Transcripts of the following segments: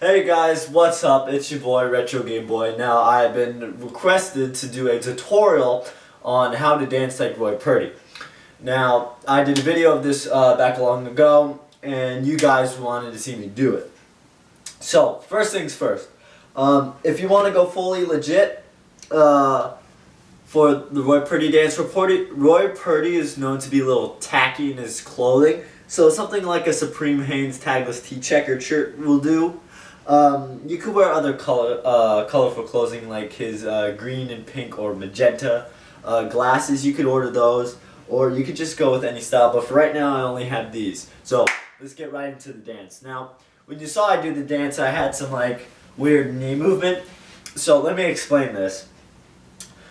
Hey guys, what's up? It's your boy Retro Game Boy. Now I've been requested to do a tutorial on how to dance like Purdy. Now I did a video of this back long ago, and you guys wanted to see me do it. So first things first, if you want to go fully legit for the Purdy dance, Purdy is known to be a little tacky in his clothing. So something like a Supreme Hanes tagless T-checkered shirt will do. You could wear other colorful clothing like his green and pink or magenta glasses. You could order those, or you could just go with any style. But for right now, I only have these. So let's get right into the dance. Now, when you saw I do the dance, I had some like weird knee movement. So let me explain this.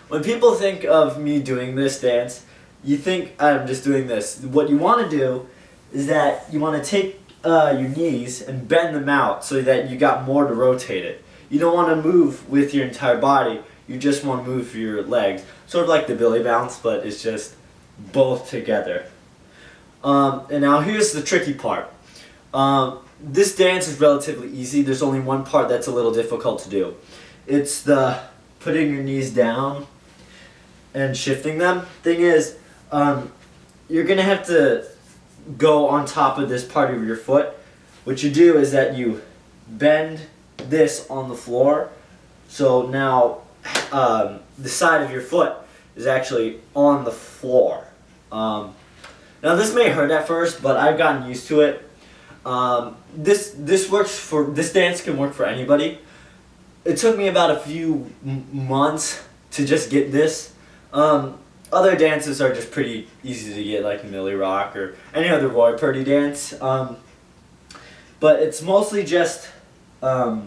When people think of me doing this dance, you think I'm just doing this. What you want to do is that you want to take your knees and bend them out so that you got more to rotate it. You don't want to move with your entire body, you just want to move your legs. Sort of like the Billy bounce, but it's just both together. And now here's the tricky part. This dance is relatively easy. There's only one part that's a little difficult to do. It's the putting your knees down and shifting them. Thing is, you're going to have to go on top of this part of your foot. What you do is that you bend this on the floor, so now the side of your foot is actually on the floor. Now this may hurt at first, but I've gotten used to it. This dance can work for anybody. It took me about a few months to just get this. Other dances are just pretty easy to get, like Millie Rock or any other Purdy dance. But it's mostly just the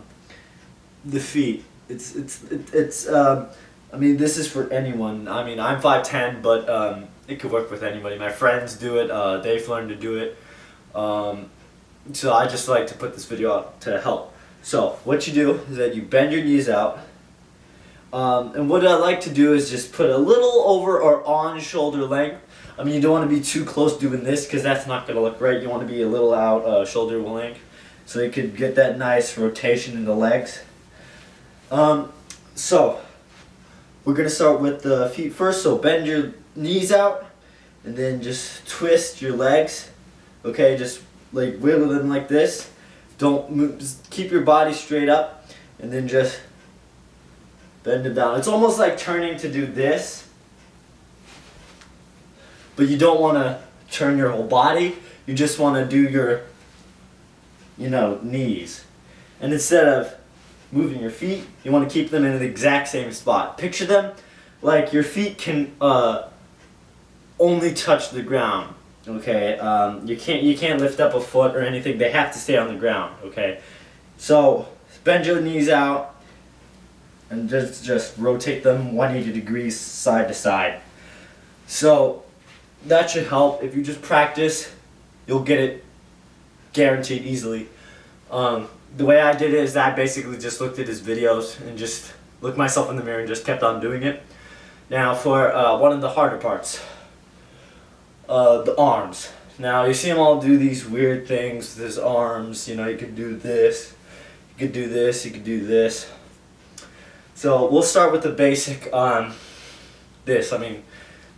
feet. I mean, this is for anyone. I mean, I'm 5'10", but it could work with anybody. My friends do it. They've learned to do it. So I just like to put this video out to help. So what you do is that you bend your knees out. And what I like to do is just put a little over or on shoulder length. I mean, you don't want to be too close doing this because that's not going to look right. You want to be a little out shoulder length so you can get that nice rotation in the legs. So we're going to start with the feet first. So bend your knees out and then just twist your legs. Okay, just like wiggle them like this. Don't move, just keep your body straight up and then just bend it down. It's almost like turning to do this, but you don't want to turn your whole body. You just want to do your, knees. And instead of moving your feet, you want to keep them in the exact same spot. Picture them like your feet can only touch the ground. Okay, you can't lift up a foot or anything. They have to stay on the ground. Okay, so bend your knees out and just rotate them 180 degrees side to side. So that should help. If you just practice, you'll get it guaranteed easily. The way I did it is that I basically just looked at his videos and just looked myself in the mirror and just kept on doing it. Now for one of the harder parts, the arms. Now you see them all do these weird things with his arms. You could do this, you could do this, you could do this. So we'll start with the basic this. I mean,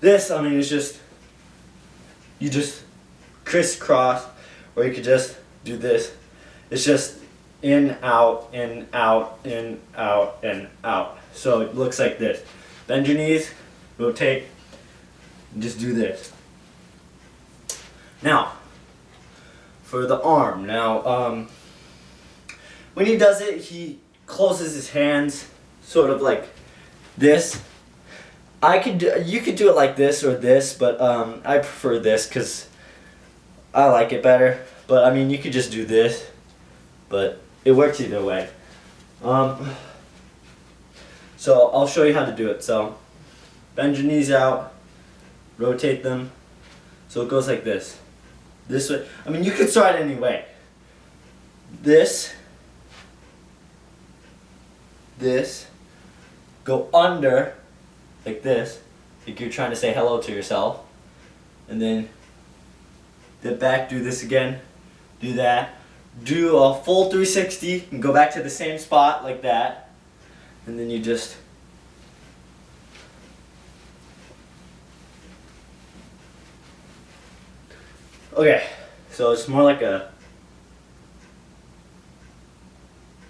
it's just, you just crisscross, or you could just do this. It's just in, out, in, out, in, out, in, out. So it looks like this. Bend your knees, rotate, and just do this. Now, for the arm. Now, when he does it, he closes his hands sort of like this. You could do it like this or this, but I prefer this because I like it better. But I mean, you could just do this, but it works either way. So I'll show you how to do it. So bend your knees out, rotate them, so it goes like this. This way. I mean, you could start any way. This, go under, like this, like you're trying to say hello to yourself, and then dip back, do this again, do that, do a full 360 and go back to the same spot like that, and then you just okay, so it's more like a,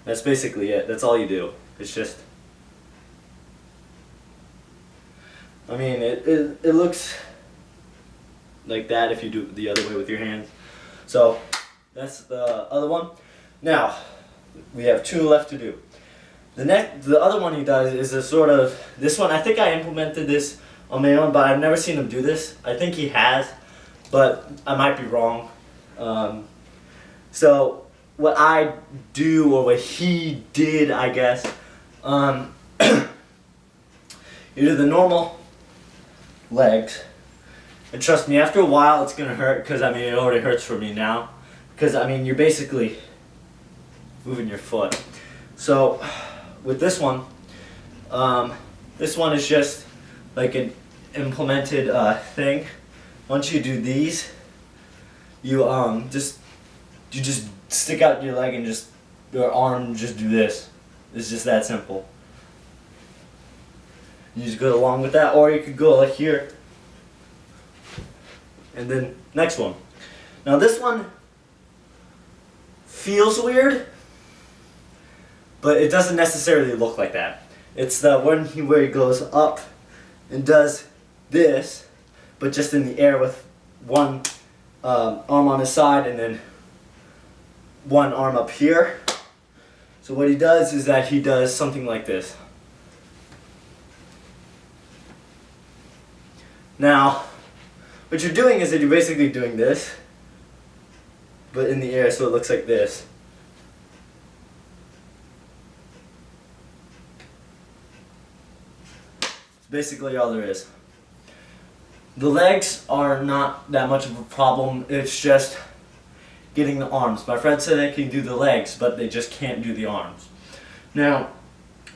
that's basically it. That's all you do. It's just, I mean, it looks like that if you do it the other way with your hands. So that's the other one. Now we have 2 left to do. The other one he does is a sort of, this one I think I implemented this on my own, but I've never seen him do this. I think he has, but I might be wrong. So what I do, or what he did, I guess, you do the normal legs, and trust me, after a while it's gonna hurt, because I mean it already hurts for me now, because I mean you're basically moving your foot. So with this one is just like an implemented thing. Once you do these, you just stick out your leg and just your arm, just do this. It's just that simple. You just go along with that, or you could go like here. And then next one. Now this one feels weird, but it doesn't necessarily look like that. It's the one where he goes up and does this, but just in the air with one arm on his side and then one arm up here. So what he does is that he does something like this. Now, what you're doing is that you're basically doing this, but in the air, so it looks like this. It's basically all there is. The legs are not that much of a problem, it's just getting the arms. My friend said they can do the legs, but they just can't do the arms. Now,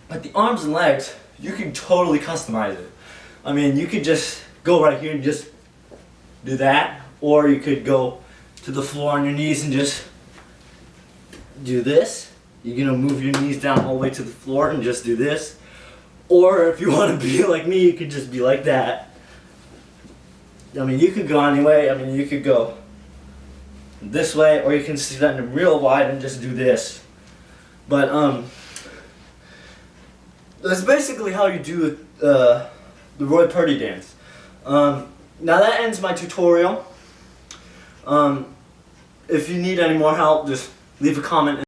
with the arms and legs, you can totally customize it. I mean, you could just go right here and just do that, or you could go to the floor on your knees and just do this. You're gonna move your knees down all the way to the floor and just do this. Or if you want to be like me, you could just be like that. I mean, you could go anyway. I mean, you could go this way, or you can stand them real wide and just do this. But that's basically how you do the Roy Purdy dance. Now that ends my tutorial. If you need any more help, just leave a comment.